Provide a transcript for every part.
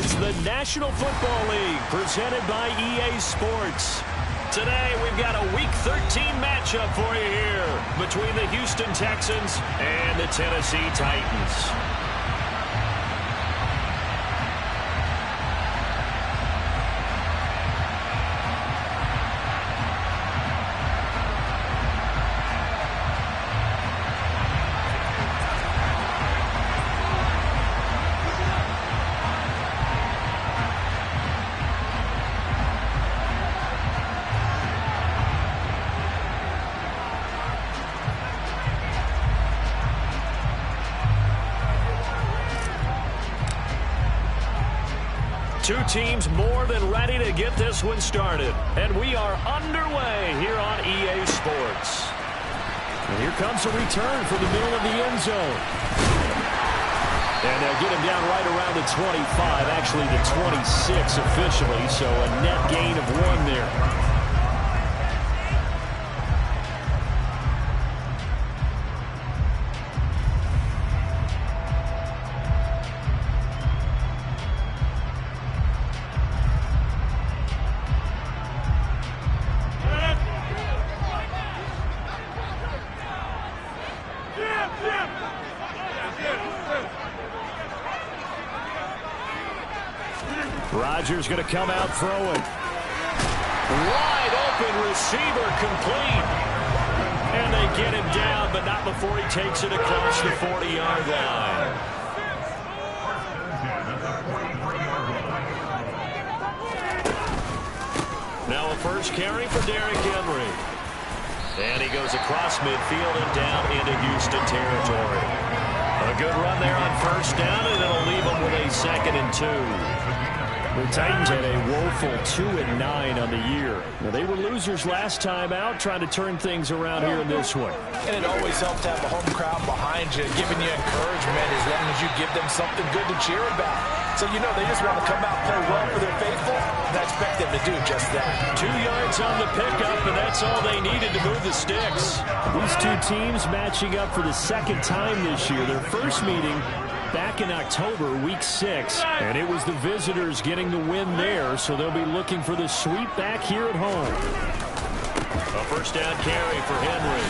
is the National Football League, presented by EA Sports. Today, we've got a Week 13 matchup for you here between the Houston Texans and the Tennessee Titans. Two teams more than ready to get this one started. And we are underway here on EA Sports. And here comes a return from the middle of the end zone. And they'll get him down right around the 25, actually the 26 officially, so a net gain of 1 there. Rodgers going to come out throwing. Wide open receiver complete. And they get him down, but not before he takes it across the 40-yard line. Now a first carry for Derrick Henry. And he goes across midfield and down into Houston territory. A good run there on first down, and it'll leave him with a 2nd and 2. The Titans had a woeful 2-9 on the year. Now, they were losers last time out, trying to turn things around here in this one. And it always helps to have a home crowd behind you, giving you encouragement as long as you give them something good to cheer about. So, you know, they just want to come out and play well for their faithful, and I expect them to do just that. 2 yards on the pickup, and that's all they needed to move the sticks. These two teams matching up for the 2nd time this year. Their first meeting back in October, Week 6, and it was the visitors getting the win there, so they'll be looking for the sweep back here at home. A first down carry for Henry.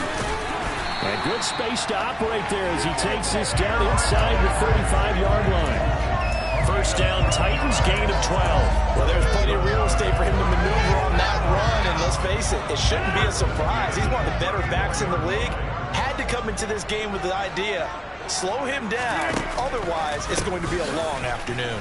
And good space to operate there as he takes this down inside the 35-yard line. First down, Titans, gain of 12. Well, there's plenty of real estate for him to maneuver on that run, and let's face it, it shouldn't be a surprise. He's one of the better backs in the league. Had to come into this game with the idea, slow him down, otherwise it's going to be a long afternoon.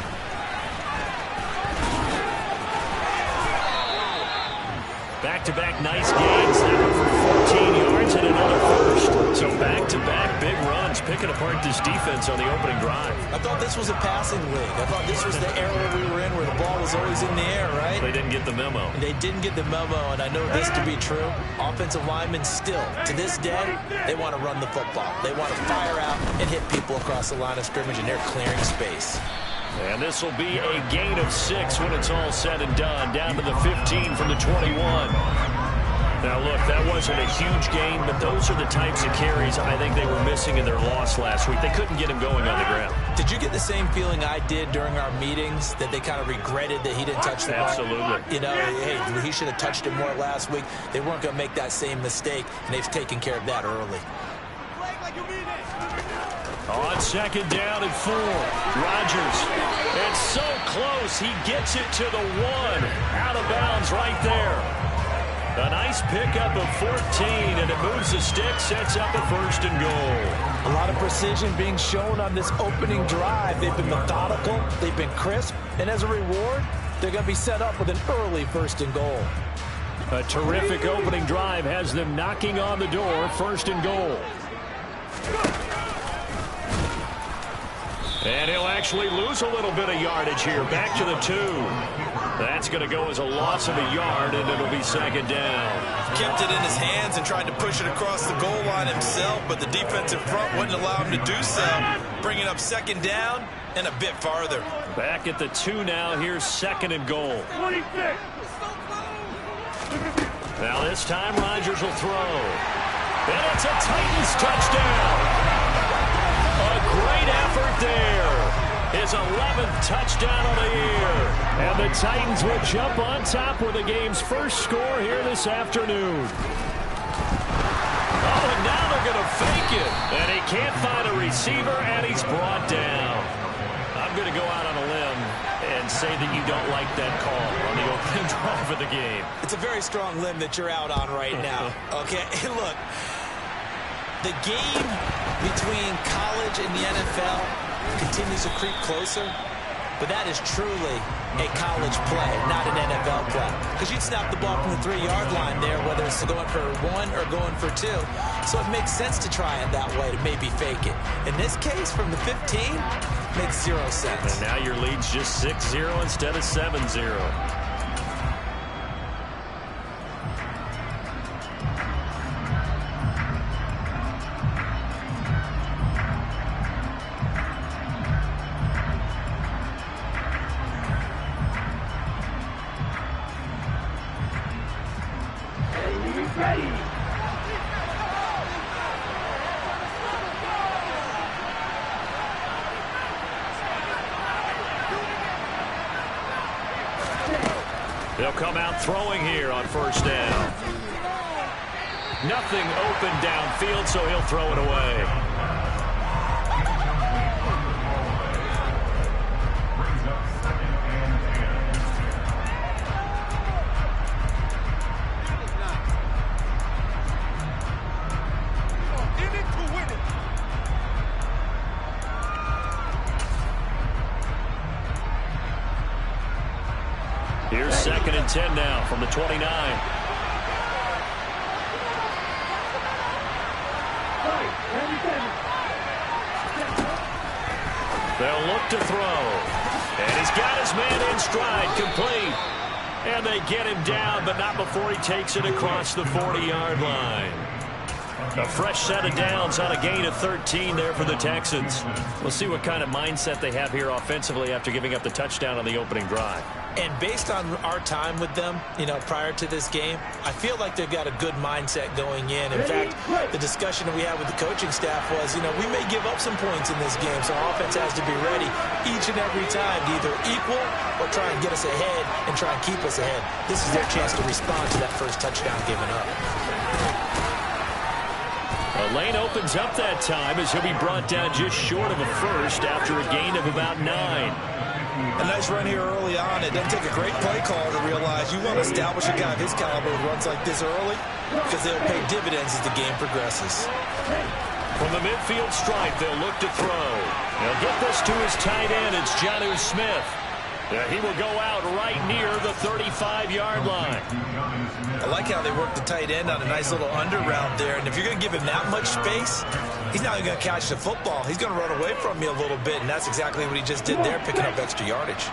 Back-to-back nice gains. That one for 14 yards and another first. So back-to-back big runs, picking apart this defense on the opening drive. I thought this was a passing league. I thought this was the era we were in where the ball was always in the air, right? They didn't get the memo. And they didn't get the memo, and I know this to be true. Offensive linemen still, to this day, they want to run the football. They want to fire out and hit people across the line of scrimmage, and they're clearing space. And this will be a gain of 6 when it's all said and done. Down to the 15 from the 21. Now, look, that wasn't a huge gain, but those are the types of carries I think they were missing in their loss last week. They couldn't get him going on the ground. Did you get the same feeling I did during our meetings, that they kind of regretted that he didn't touch the ball? Absolutely. You know, hey, he should have touched it more last week. They weren't going to make that same mistake, and they've taken care of that early. On 2nd down and 4, Rodgers. It's so close, he gets it to the 1. Out of bounds right there. A nice pickup of 14, and it moves the stick, sets up a 1st and goal. A lot of precision being shown on this opening drive. They've been methodical, they've been crisp, and as a reward, they're going to be set up with an early 1st and goal. A terrific opening drive has them knocking on the door, 1st and goal. And he'll actually lose a little bit of yardage here. Back to the 2. That's going to go as a loss of a yard, and it'll be 2nd down. Kept it in his hands and tried to push it across the goal line himself, but the defensive front wouldn't allow him to do so. Bringing up 2nd down and a bit farther. Back at the 2 now. Here's 2nd and goal. 26. Now this time Rodgers will throw. And it's a Titans touchdown. A great effort there. His 11th touchdown of the year. And the Titans will jump on top with the game's first score here this afternoon. Oh, and now they're going to fake it. And he can't find a receiver, and he's brought down. I'm going to go out on a limb and say that you don't like that call on the opening drive of the game. It's a very strong limb that you're out on right now. Okay, look, the game between college and the NFL continues to creep closer, but that is truly a college play, not an NFL play. Because you'd snap the ball from the 3-yard line there, whether it's going for 1 or going for 2. So it makes sense to try it that way, to maybe fake it. In this case, from the 15, makes 0 sense. And now your lead's just 6-0 instead of 7-0. They'll come out throwing here on first down. Nothing open downfield, so he'll throw it away. Here's 2nd and 10 now from the 29. They'll look to throw. And he's got his man in stride, complete. And they get him down, but not before he takes it across the 40-yard line. A fresh set of downs on a gain of 13 there for the Texans. We'll see what kind of mindset they have here offensively after giving up the touchdown on the opening drive. And based on our time with them, prior to this game, I feel like they've got a good mindset going in. In fact, the discussion that we had with the coaching staff was, we may give up some points in this game, so our offense has to be ready each and every time to either equal or try and get us ahead and try and keep us ahead. This is their chance to respond to that first touchdown given up. A lane opens up that time as he'll be brought down just short of a first after a gain of about 9. A nice run here early on. It doesn't take a great play call to realize you want to establish a guy of his caliber who runs like this early because they'll pay dividends as the game progresses. From the midfield stripe, they'll look to throw. They'll get this to his tight end. It's Jonnu Smith. He will go out right near the 35-yard line. I like how they work the tight end on a nice little under route there. And if you're going to give him that much space, he's not even going to catch the football. He's going to run away from you a little bit, and that's exactly what he just did there, picking up extra yardage.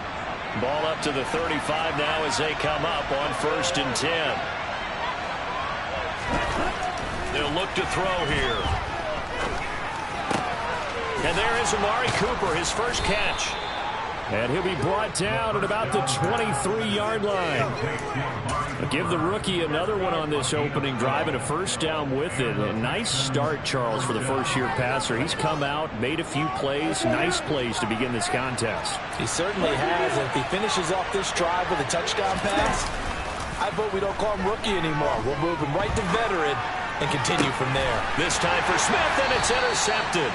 Ball up to the 35 now as they come up on 1st and 10. They'll look to throw here. And there is Amari Cooper, his first catch. And he'll be brought down at about the 23-yard line. Give the rookie another one on this opening drive and a first down with it. A nice start, Charles, for the first-year passer. He's come out, made a few plays, nice plays to begin this contest. He certainly has. If he finishes off this drive with a touchdown pass, I vote we don't call him rookie anymore. We'll move him right to veteran and continue from there. This time for Smith, and it's intercepted.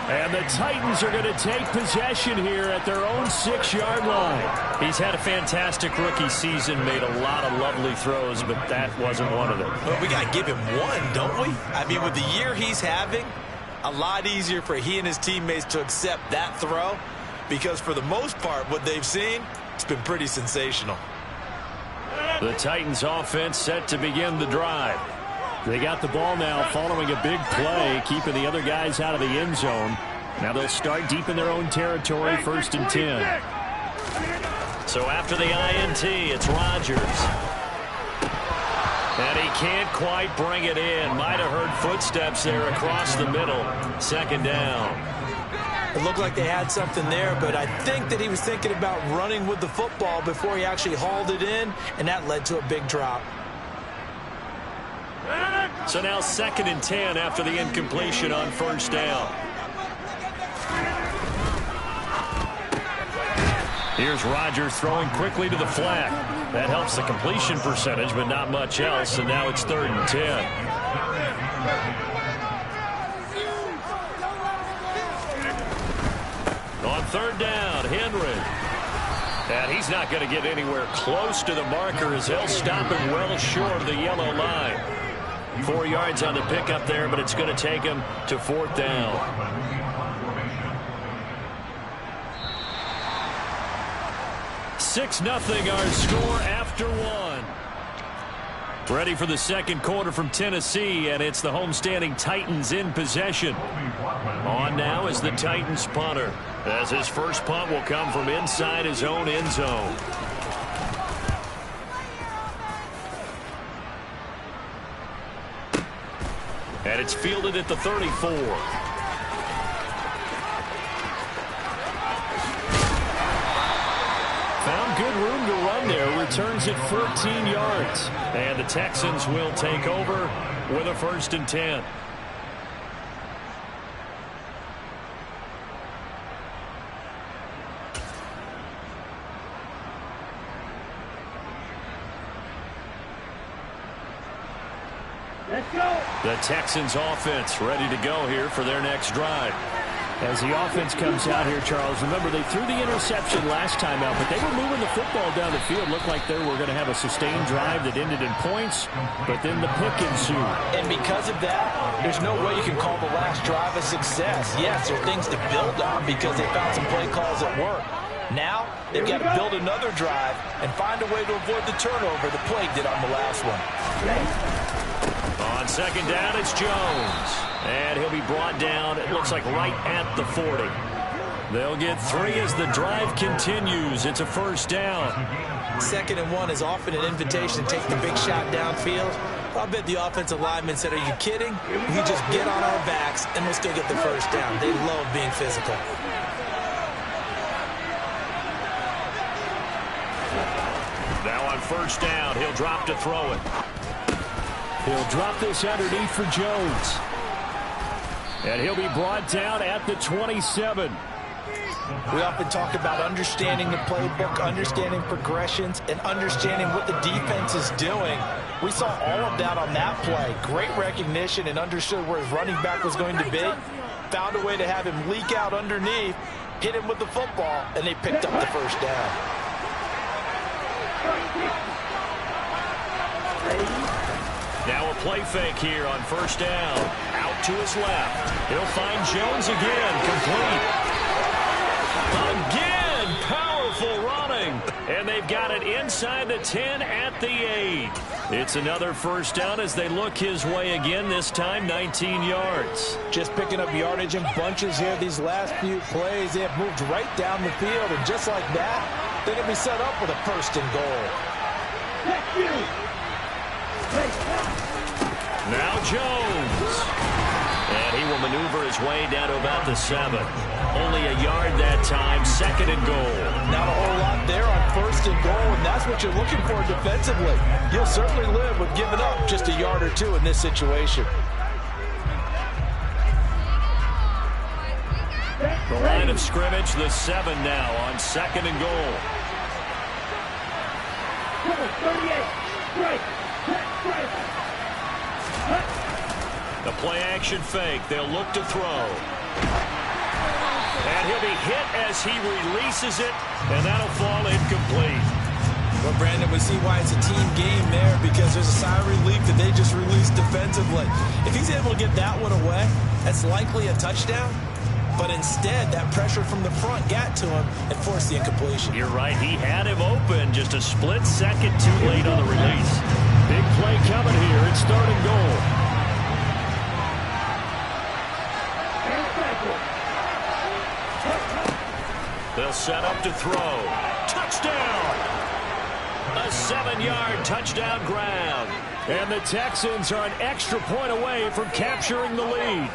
And the Titans are going to take possession here at their own 6-yard line. He's had a fantastic rookie season, made a lot of lovely throws, but that wasn't one of them. Well, we got to give him one, don't we? I mean, with the year he's having, a lot easier for he and his teammates to accept that throw because for the most part, what they've seen, it's been pretty sensational. The Titans offense set to begin the drive. They got the ball now following a big play, keeping the other guys out of the end zone. Now they'll start deep in their own territory, 1st and 10. So after the INT, it's Rodgers. And he can't quite bring it in. Might have heard footsteps there across the middle. 2nd down. It looked like they had something there, but I think that he was thinking about running with the football before he actually hauled it in, and that led to a big drop. So now 2nd and 10 after the incompletion on 1st down. Here's Rodgers throwing quickly to the flat. That helps the completion percentage, but not much else, and now it's 3rd and 10. On 3rd down, Henry. And he's not going to get anywhere close to the marker as they'll stop him well short of the yellow line. 4 yards on the pickup there, but it's going to take him to 4th down. $6-0 our score after 1. Ready for the second quarter from Tennessee, and it's the homestanding Titans in possession. On now is the Titans punter, as his first punt will come from inside his own end zone. And it's fielded at the 34. Found good room to run there. Returns it 14 yards. And the Texans will take over with a 1st and 10. Let's go. The Texans offense ready to go here for their next drive. As the offense comes out here, Charles, remember they threw the interception last time out, but they were moving the football down the field. Looked like they were going to have a sustained drive that ended in points, but then the pick ensued. And because of that, there's no way you can call the last drive a success. Yes, there are things to build on because they found some play calls that work. Now, they've got to build another drive and find a way to avoid the turnover the play did on the last one. On 2nd down, it's Jones. And he'll be brought down, it looks like right at the 40. They'll get 3 as the drive continues. It's a 1st down. 2nd and 1 is often an invitation to take the big shot downfield. I'll bet the offensive lineman said, are you kidding? We just get on our backs and let's go get the 1st down. They love being physical. Now on 1st down, he'll drop to throw it. He'll drop this underneath for Jones. And he'll be brought down at the 27. We often talk about understanding the playbook, understanding progressions, and understanding what the defense is doing. We saw all of that on that play. Great recognition and understood where his running back was going to be. Found a way to have him leak out underneath, hit him with the football, and they picked up the 1st down. Now a play fake here on 1st down. Out to his left. He'll find Jones again. Complete. Again, powerful running. And they've got it inside the 10 at the 8. It's another 1st down as they look his way again, this time 19 yards. Just picking up yardage in bunches here these last few plays. They have moved right down the field, and just like that, they're going to be set up with a 1st and goal. Now Jones. And he will maneuver his way down to about the 7. Only a yard that time, 2nd and goal. Not a whole lot there on 1st and goal, and that's what you're looking for defensively. You'll certainly live with giving up just a yard or 2 in this situation. The line of scrimmage, the 7 now on 2nd and goal. 38. The play action fake. They'll look to throw. And he'll be hit as he releases it, and that'll fall incomplete. Well, Brandon, we see why it's a team game there, because there's a sigh of relief that they just released defensively. If he's able to get that one away, that's likely a touchdown. But instead, that pressure from the front got to him and forced the incompletion. You're right. He had him open, just a split second too late on the release. Big play coming here. It's 3rd and goal. They'll set up to throw. Touchdown! A 7-yard touchdown grab. And the Texans are an extra point away from capturing the lead.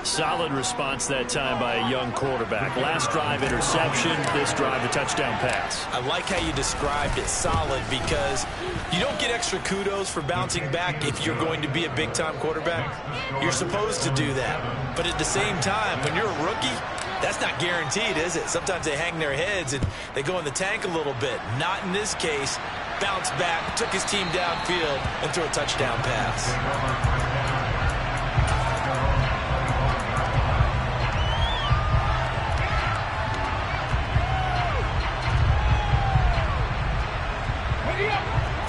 Solid response that time by a young quarterback. Last drive interception, this drive a touchdown pass. I like how you described it, solid, because you don't get extra kudos for bouncing back if you're going to be a big-time quarterback. You're supposed to do that. But at the same time, when you're a rookie, That's not guaranteed, is it? Sometimes they hang their heads and they go in the tank a little bit. Not in this case. Bounced back, took his team downfield, and threw a touchdown pass.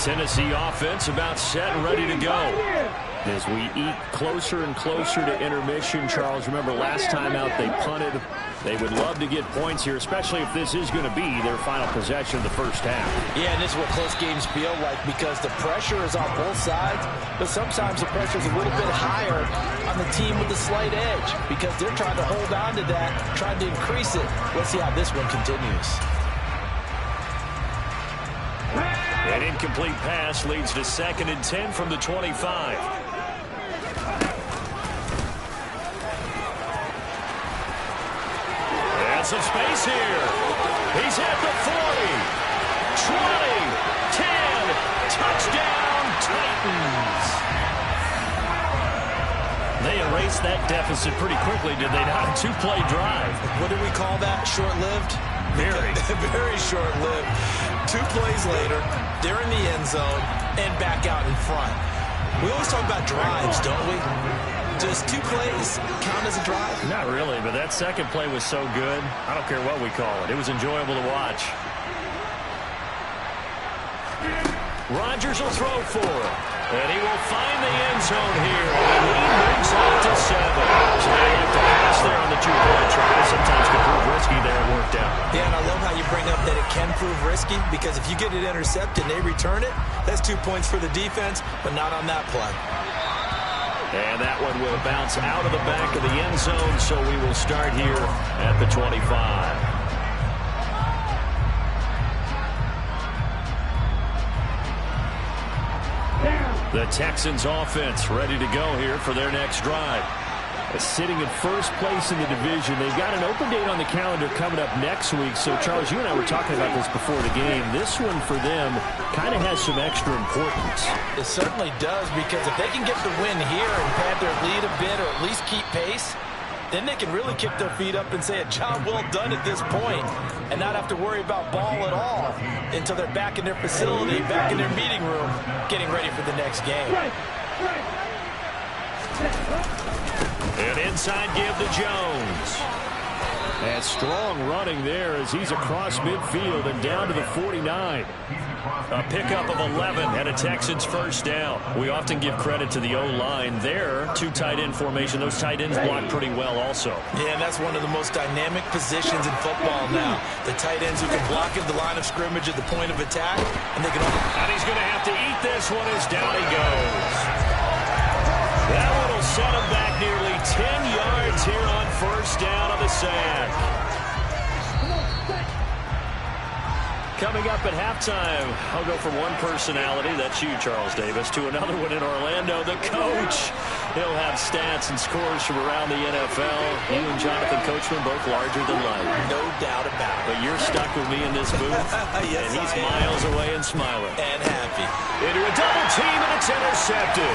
Tennessee offense about set and ready to go. As we eat closer and closer to intermission, Charles, remember last time out they punted. They would love to get points here, especially if this is going to be their final possession of the first half. Yeah, and this is what close games feel like because the pressure is on both sides, but sometimes the pressure is a little bit higher on the team with the slight edge because they're trying to hold on to that, trying to increase it. Let's see how this one continues. An incomplete pass leads to 2nd and 10 from the 25. Some space here. He's at the 40, 20, 10, touchdown Titans. They erased that deficit pretty quickly, did they not? A 2-play drive. What do we call that? Short-lived? Very. Very short-lived. 2 plays later, they're in the end zone and back out in front. We always talk about drives, don't we? Does 2 plays count as a drive? Not really, but that second play was so good. I don't care what we call it. It was enjoyable to watch. Rodgers will throw for it. And he will find the end zone here. And he moves out to 7. So they have to pass there on the 2-point try. Sometimes can prove risky there. It worked out. Yeah, and I love how you bring up that it can prove risky because if you get it intercepted and they return it, that's 2 points for the defense, but not on that play. And that one will bounce out of the back of the end zone, so we will start here at the 25. The Texans offense ready to go here for their next drive. Sitting in first place in the division. They've got an open date on the calendar coming up next week. So, Charles, you and I were talking about this before the game. This one for them kind of has some extra importance. It certainly does because if they can get the win here and pad their lead a bit or at least keep pace, then they can really kick their feet up and say a job well done at this point and not have to worry about ball at all until they're back in their facility, back in their meeting room, getting ready for the next game. An inside give to Jones. And strong running there as he's across midfield and down to the 49. A pickup of 11 and a Texans first down. We often give credit to the O-line there. 2 tight end formation. Those tight ends block pretty well also. Yeah, and that's one of the most dynamic positions in football now. The tight ends who can block at the line of scrimmage at the point of attack. And they can. And he's going to have to eat this one as down he goes. That one will set him back nearly 10 yards here on first down on the sack. Coming up at halftime, I'll go from one personality, that's you, Charles Davis, to another one in Orlando, the coach. He'll have stats and scores from around the NFL. You and Jonathan Coachman both larger than life. No doubt about it. But you're stuck with me in this booth, yes, and he's miles away and smiling. And happy. Into a double team, and it's intercepted.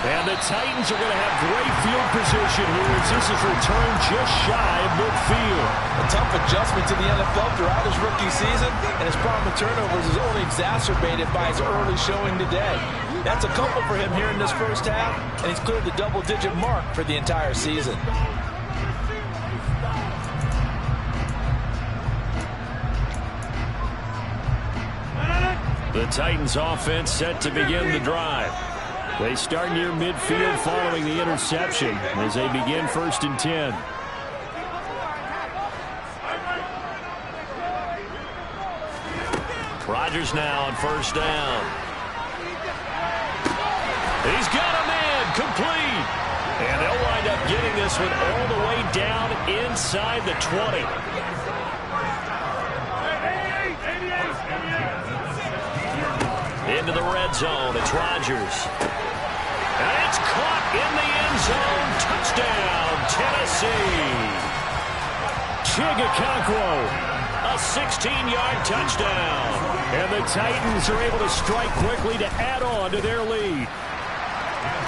And the Titans are going to have great field position here as this is returned just shy of midfield. A tough adjustment to the NFL throughout his rookie season, and his problem with turnovers is only exacerbated by his early showing today. That's a couple for him here in this first half, and he's cleared the double-digit mark for the entire season. The Titans offense set to begin the drive. They start near midfield following the interception as they begin 1st and 10. Rodgers now on first down. He's got a man complete. And they'll wind up getting this one all the way down inside the 20. Into the red zone. It's Rodgers. And it's caught in the end zone. Touchdown, Tennessee. Chigakonkwo, a 16-yard touchdown. And the Titans are able to strike quickly to add on to their lead.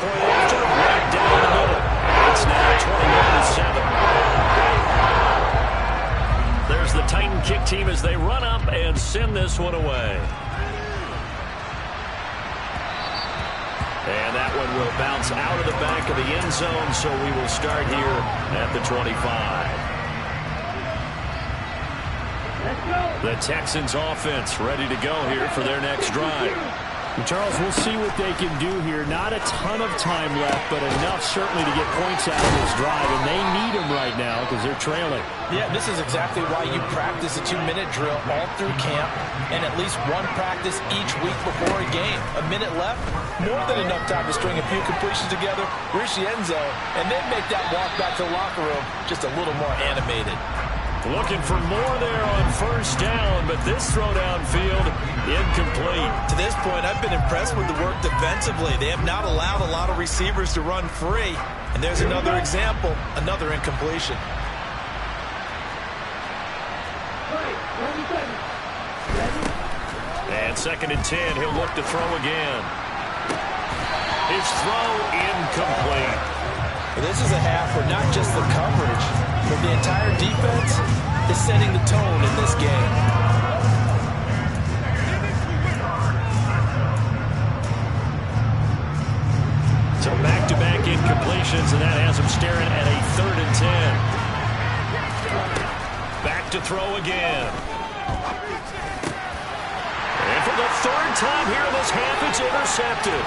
Boy, they have to right down the middle. It's now 21-7. Titan kick team as they run up and send this one away. And that one will bounce out of the back of the end zone, so we will start here at the 25. The Texans offense ready to go here for their next drive. Charles, we'll see what they can do here. Not a ton of time left, but enough certainly to get points out of this drive, and they need them right now because they're trailing. Yeah, this is exactly why you practice a 2-minute drill all through camp and at least one practice each week before a game. A minute left, more than enough time to string a few completions together, reach the end zone, and then make that walk back to the locker room just a little more animated. Looking for more there on first down, but this throw downfield incomplete. To this point, I've been impressed with the work defensively. They have not allowed a lot of receivers to run free. And there's another example, another incompletion. And 2nd and 10, he'll look to throw again. His throw incomplete. This is a half where not just the coverage, but the entire defense is setting the tone in this game. So back-to-back incompletions, and that has him staring at a 3rd and 10. Back to throw again. And for the 3rd time here in this half, it's intercepted.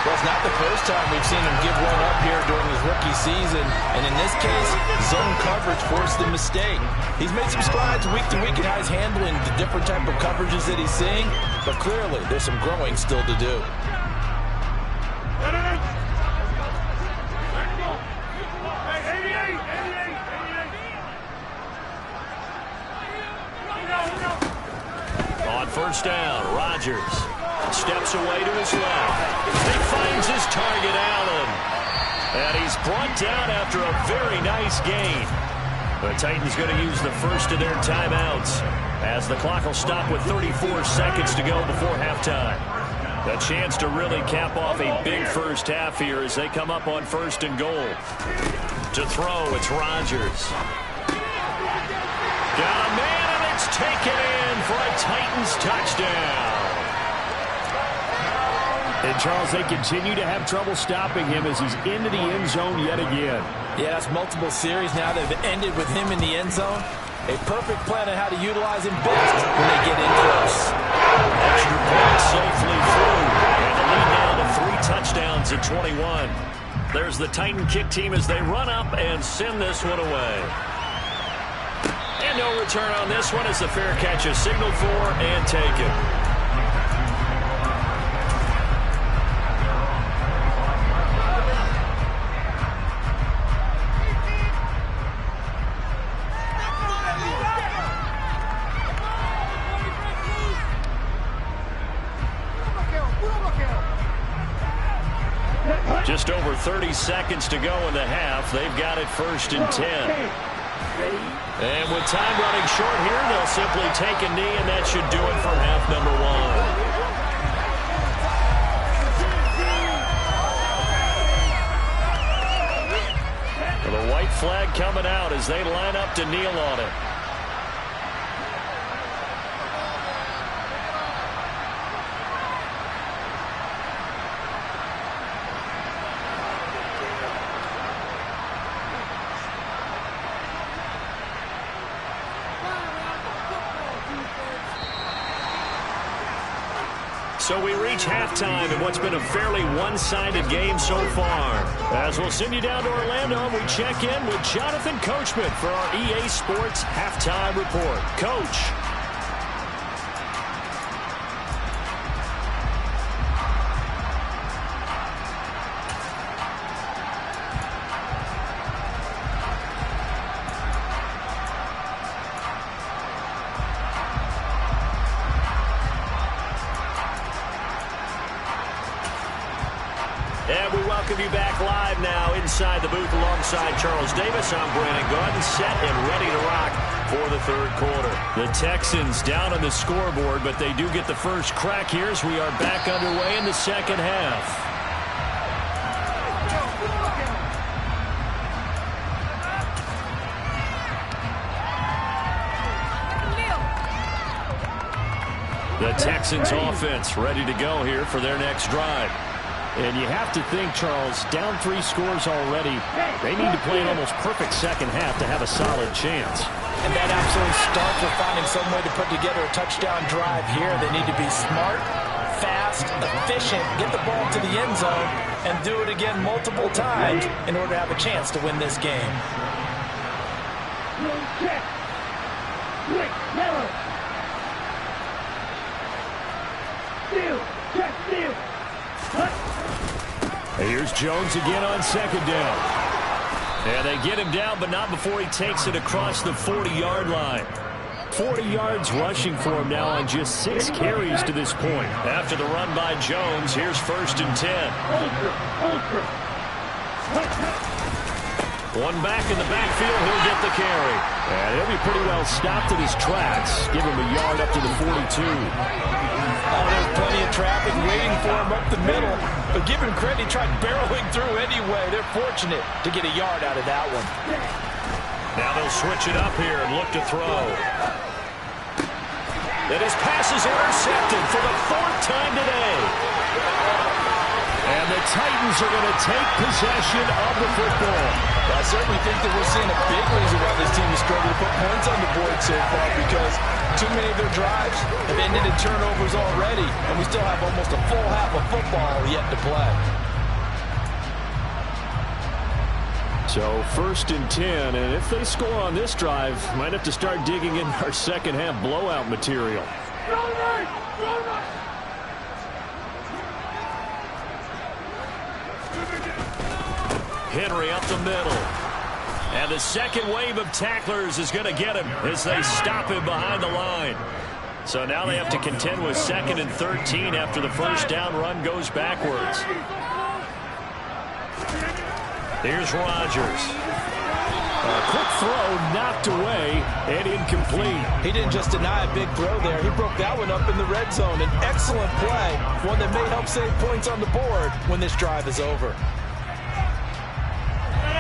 Well, it's not the first time we've seen him give one up here during his rookie season. And in this case, zone coverage forced the mistake. He's made some strides week to week in how he's handling the different type of coverages that he's seeing. But clearly, there's some growing still to do. On first down, Rodgers steps away to his left. He finds his target, Allen. And he's brought down after a very nice gain. The Titans going to use the first of their timeouts as the clock will stop with 34 seconds to go before halftime. A chance to really cap off a big first half here as they come up on 1st and goal. To throw, it's Rodgers. Got a man, and it's taken in for a Titans touchdown. And, Charles, they continue to have trouble stopping him as he's into the end zone yet again. Yeah, that's multiple series now that have ended with him in the end zone. A perfect plan on how to utilize him best when they get in close. Extra point safely through. And the lead now to 3 touchdowns at 21. There's the Titan kick team as they run up and send this one away. And no return on this one as the fair catch is signaled for and taken. Just over 30 seconds to go in the half. They've got it 1st and 10. And with time running short here, they'll simply take a knee, and that should do it for half number 1. The white flag coming out as they line up to kneel on it. So we reach halftime in what's been a fairly one-sided game so far. As we'll send you down to Orlando, we check in with Jonathan Coachman for our EA Sports Halftime Report. Coach. And we welcome you back live now inside the booth alongside Charles Davis. I'm Brandon Gaudin, set and ready to rock for the 3rd quarter. The Texans down on the scoreboard, but they do get the first crack here as we are back underway in the 2nd half. The Texans offense ready to go here for their next drive. And you have to think, Charles, down 3 scores already. They need to play an almost perfect second half to have a solid chance. And that absolutely starts with finding some way to put together a touchdown drive here. They need to be smart, fast, efficient, get the ball to the end zone, and do it again multiple times in order to have a chance to win this game. Check. Quick, yellow. Steal. Check, steal. Here's Jones again on second down. And they get him down, but not before he takes it across the 40-yard line. 40 yards rushing for him now on just 6 carries to this point. After the run by Jones, here's 1st and 10. One back in the backfield, he'll get the carry. And he'll be pretty well stopped in his tracks. Give him a yard up to the 42. Oh, there's plenty of traffic waiting for him up the middle. But give him credit, he tried barreling through anyway. They're fortunate to get a yard out of that one. Now they'll switch it up here and look to throw. And his pass is intercepted for the 4th time today. And the Titans are going to take possession of the football. I certainly think that we're seeing a big reason why this team has struggled to put points on the board so far, because too many of their drives have ended in turnovers already, and we still have almost a full half of football yet to play. So 1st and 10, and if they score on this drive, might have to start digging in our second half blowout material. Henry up the middle. And the second wave of tacklers is going to get him as they stop him behind the line. So now they have to contend with 2nd and 13 after the first down run goes backwards. Here's Rodgers. A quick throw knocked away and incomplete. He didn't just deny a big throw there. He broke that one up in the red zone. An excellent play, one that may help save points on the board when this drive is over.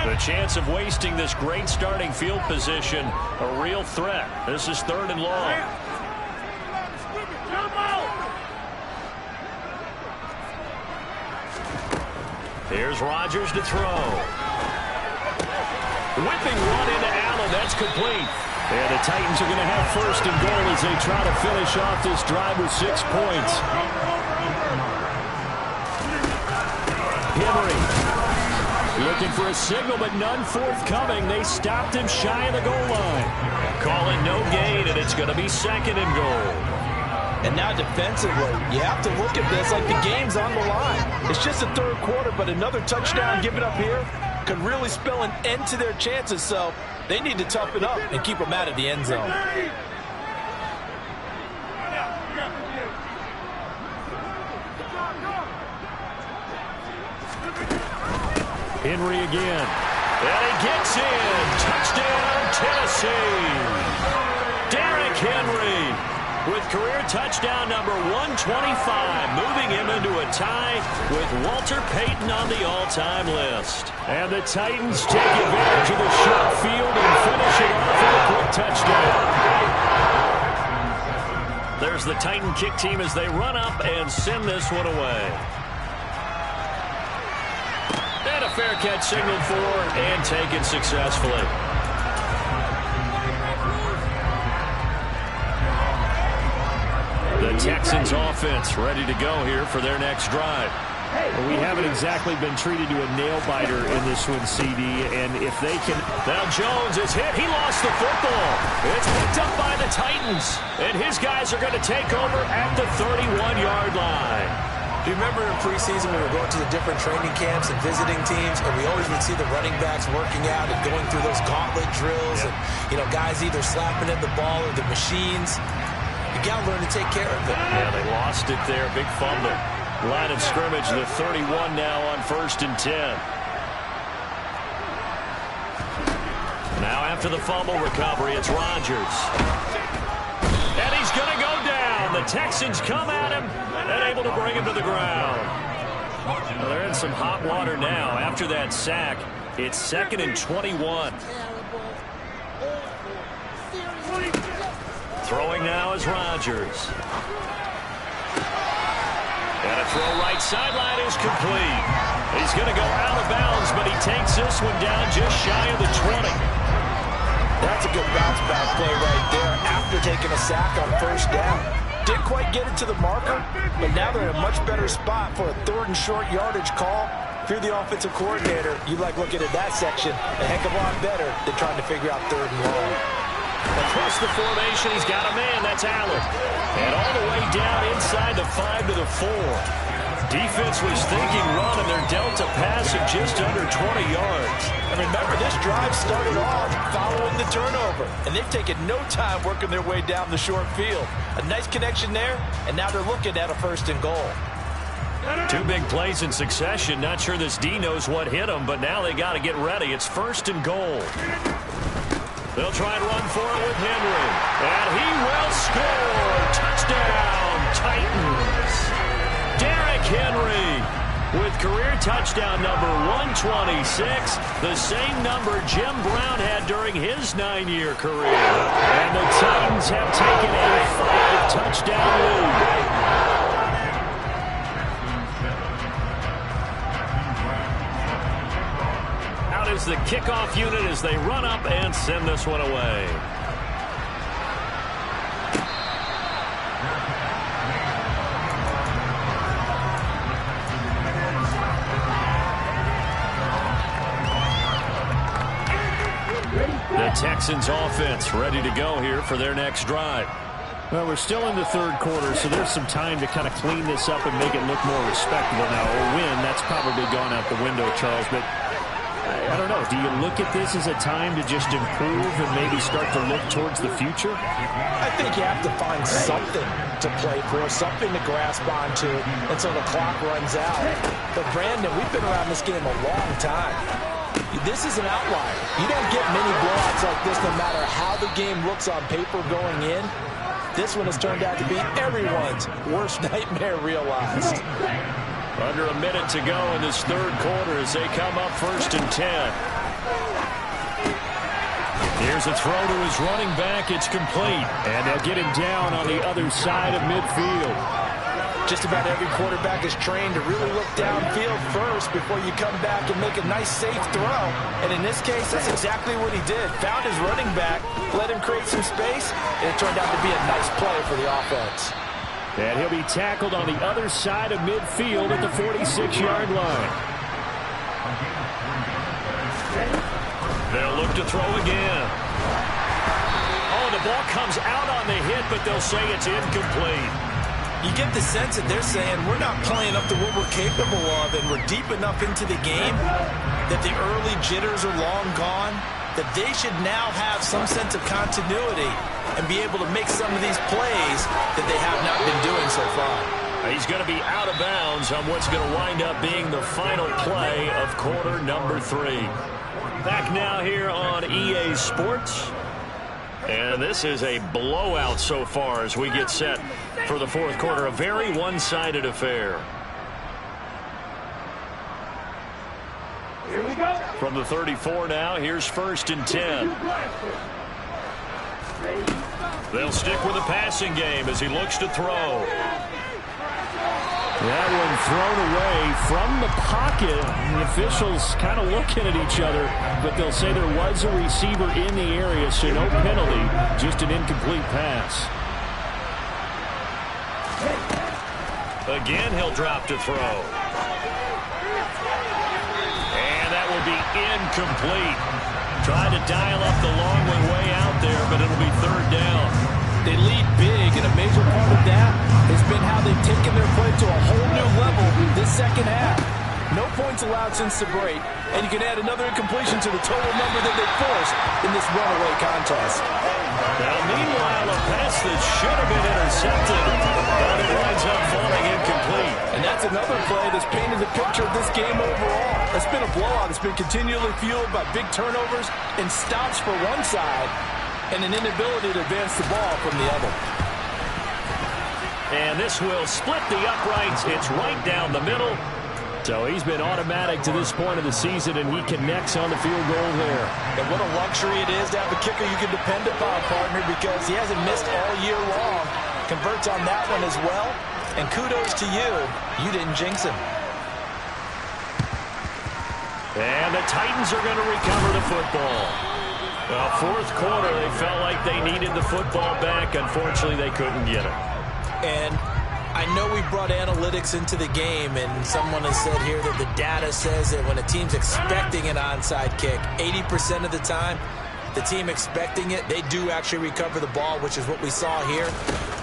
The chance of wasting this great starting field position, a real threat. This is 3rd and long. Here's Rodgers to throw. Whipping one into Allen. That's complete. And the Titans are going to have 1st and goal as they try to finish off this drive with 6 points. Henry looking for a signal, but none forthcoming. They stopped him shy of the goal line. Calling no gain, and it's going to be 2nd and goal. And now defensively, you have to look at this like the game's on the line. It's just the 3rd quarter, but another touchdown given up here could really spell an end to their chances, so they need to toughen up and keep them out of the end zone. Henry again. And he gets in. Touchdown, Tennessee. Derrick Henry with career touchdown number 125, moving him into a tie with Walter Payton on the all-time list. And the Titans take advantage of the short field and finish it off with a quick touchdown. There's the Titan kick team as they run up and send this one away. And a fair catch signaled for and taken successfully. The Texans offense ready to go here for their next drive. Well, we haven't exactly been treated to a nail-biter in this one, CD, and if they can... Now Jones is hit. He lost the football. It's picked up by the Titans, and his guys are going to take over at the 31-yard line. Do you remember in preseason we were going to the different training camps and visiting teams, and we always would see the running backs working out and going through those gauntlet drills, and, you know, guys either slapping at the ball or the machines. You got to learn to take care of it. Yeah, they lost it there. Big fumble. Line of scrimmage, the 31 now on 1st and 10. Now after the fumble recovery, it's Rodgers. And he's going to go down. The Texans come at him and able to bring him to the ground. Well, they're in some hot water now. After that sack, it's 2nd and 21. Throwing now is Rodgers. throw right sideline is complete. He's going to go out of bounds, but he takes this one down just shy of the 20. That's a good bounce back play right there after taking a sack on first down. Didn't quite get it to the marker, but now they're in a much better spot for a 3rd and short yardage call. If you're the offensive coordinator, you like looking at that section a heck of a lot better than trying to figure out 3rd and long. Across the formation, he's got a man. That's Allen. And all the way down inside the 5 to the 4. Defense was thinking run, and they're dealt a pass of just under 20 yards. And remember, this drive started off following the turnover, and they've taken no time working their way down the short field. A nice connection there, and now they're looking at a 1st and goal. 2 big plays in succession. Not sure this D knows what hit him, but now they got to get ready. It's 1st and goal. They'll try and run for it with Henry. And he will score. Touchdown, Titans. Derrick Henry with career touchdown number 126, the same number Jim Brown had during his 9-year career. And the Titans have taken a 5-touchdown lead. Out is the kickoff unit as they run up and send this one away. The Texans offense ready to go here for their next drive. Well, we're still in the 3rd quarter, so there's some time to kind of clean this up and make it look more respectable now. A win, that's probably gone out the window, Charles, but I don't know. Do you look at this as a time to just improve and maybe start to look towards the future? I think you have to find something to play for, something to grasp onto until the clock runs out. But, Brandon, we've been around this game a long time. This is an outlier. You don't get many blowouts like this no matter how the game looks on paper going in. This one has turned out to be everyone's worst nightmare realized. Under a minute to go in this 3rd quarter as they come up 1st and 10. Here's a throw to his running back. It's complete. And they'll get him down on the other side of midfield. Just about every quarterback is trained to really look downfield first before you come back and make a nice, safe throw. And in this case, that's exactly what he did. Found his running back, let him create some space, and it turned out to be a nice play for the offense. And he'll be tackled on the other side of midfield at the 46-yard line. They'll look to throw again. Oh, the ball comes out on the hit, but they'll say it's incomplete. You get the sense that they're saying we're not playing up to what we're capable of, and we're deep enough into the game that the early jitters are long gone, that they should now have some sense of continuity and be able to make some of these plays that they have not been doing so far. He's going to be out of bounds on what's going to wind up being the final play of quarter number 3. Back now here on EA Sports. And this is a blowout so far as we get set for the 4th quarter. A very one-sided affair. Here we go. From the 34 now, here's 1st and 10. They'll stick with the passing game as he looks to throw. That one thrown away from the pocket. The officials kind of looking at each other, but they'll say there was a receiver in the area, so no penalty, just an incomplete pass. Again, he'll drop to throw. And that will be incomplete. Tried to dial up the long one way out there, but it'll be 3rd down. They lead big, and a major part of that has been how they've taken their play to a whole new level this second half. No points allowed since the break, and you can add another incompletion to the total number that they forced in this runaway contest. Now, meanwhile, a pass that should have been intercepted, but it winds up falling incomplete. And that's another play that's painted the picture of this game overall. It's been a blowout. It's been continually fueled by big turnovers and stops for one side, and an inability to advance the ball from the other. And this will split the uprights. It's right down the middle. So he's been automatic to this point of the season, and he connects on the field goal there. And what a luxury it is to have a kicker you can depend upon, partner, because he hasn't missed all year long. Converts on that one as well. And kudos to you. You didn't jinx him. And the Titans are going to recover the football. Well, fourth quarter, they felt like they needed the football back. Unfortunately, they couldn't get it. And I know we brought analytics into the game, and someone has said here that the data says that when a team's expecting an onside kick, 80% of the time, the team expecting it, they do actually recover the ball, which is what we saw here.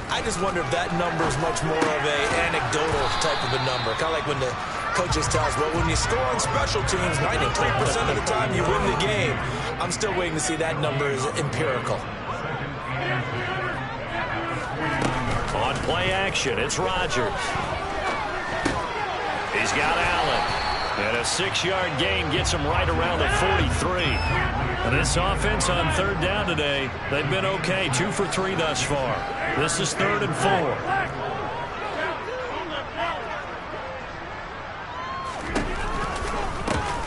I just wonder if that number is much more of an anecdotal type of a number. Kind of like when the coaches tell us, well, when you score on special teams, 93% of the time you win the game. I'm still waiting to see that number is empirical. On play action, it's Rodgers. He's got Allen. And a 6-yard gain gets him right around the 43. And this offense on third down today, they've been okay. 2 for 3 thus far. This is 3rd and 4.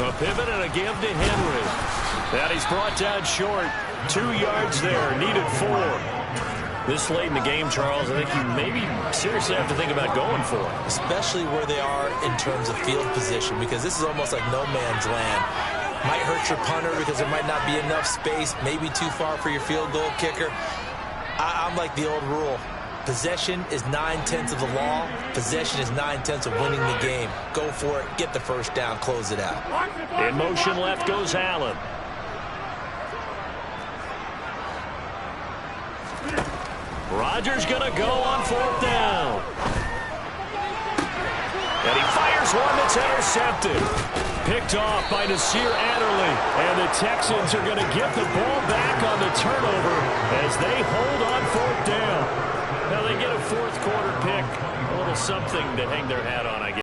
A pivot and a give to Henry. And he's brought down short. 2 yards there. Needed 4. This late in the game, Charles, I think you maybe seriously have to think about going for it. Especially where they are in terms of field position, because this is almost like no man's land. Might hurt your punter because there might not be enough space, maybe too far for your field goal kicker. I'm like the old rule. Possession is 9/10 of the law. Possession is 9/10 of winning the game. Go for it, get the first down, close it out. In motion left goes Allen. Rodgers going to go on 4th down. And he fires one that's intercepted. Picked off by Nasir Adderley. And the Texans are going to get the ball back on the turnover as they hold on 4th down. Now they get a fourth quarter pick. A little something to hang their hat on, I guess.